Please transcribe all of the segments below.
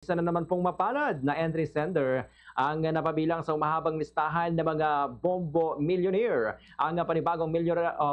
Isa na naman pong mapalad na entry sender ang napabilang sa umahabang listahan ng mga Bombo Millionaire. Ang panibagong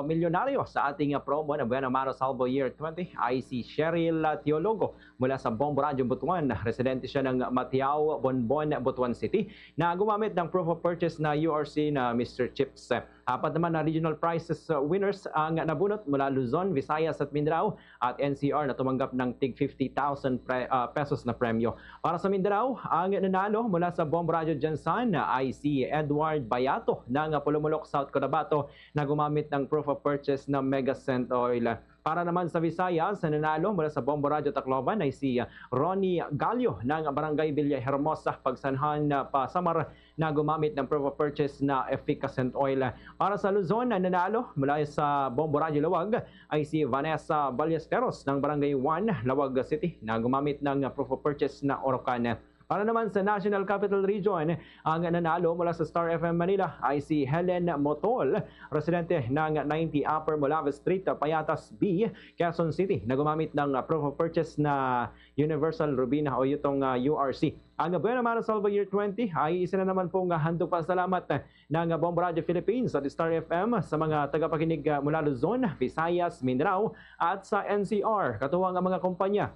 milyonaryo sa ating promo na Buena Maro Salvo Year 20 ay si Cheryl Teologo mula sa Bombo Radio Butuan. Residente siya ng Matiao, Bonbon, Butuan City na gumamit ng proof of purchase na URC na Mr. Chips. Apat naman na regional prizes winners ang nabunot mula Luzon, Visayas at Mindanao at NCR na tumanggap ng tig 50,000 pesos na premyo. Para sa Mindanao, ang nanalo mula sa Bombo Radio Jansan ay si Edward Bayato ng Pulumulok, South Cotabato na gumamit ng proof of purchase na Mega Cent Oil. Para naman sa Visayas, nanalo mula sa Bombo Radio Tacloban ay si Ronnie Gallo ng Barangay Villahermosa, Pagsanhan, Pasamar na gumamit ng proof of purchase na Efficacent Oil. Para sa Luzon, nanalo mula sa Bombo Radio Lawag ay si Vanessa Ballesteros ng Barangay 1, Lawag City na gumamit ng proof of purchase na Orocan. Para naman sa National Capital Region, ang nanalo mula sa Star FM Manila ay si Helen Motol, residente ng 90 Upper Molave Street, Payatas B, Quezon City, na gumamit ng proof of purchase na Universal Rubina o itong URC. Ang Buena Maro Salvo Year 20 ay isa na naman pong handog pasalamat ng Bombo Radio Philippines at Star FM sa mga tagapakinig mula Luzon, Visayas, Mindanao at sa NCR. Katuwang ang mga kumpanya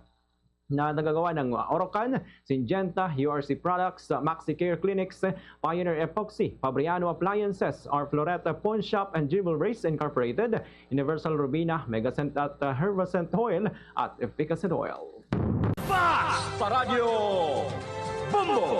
na nagagawa ng Orocan, Syngenta, URC Products, Maxi Care Clinics, Pioneer Epoxy, Fabriano Appliances, R. Floretta Pawn Shop and Jewelries Incorporated, Universal Rubina, Megacent at Herbacent Oil at Efficacent Oil. Fast sa radyo! Bombo!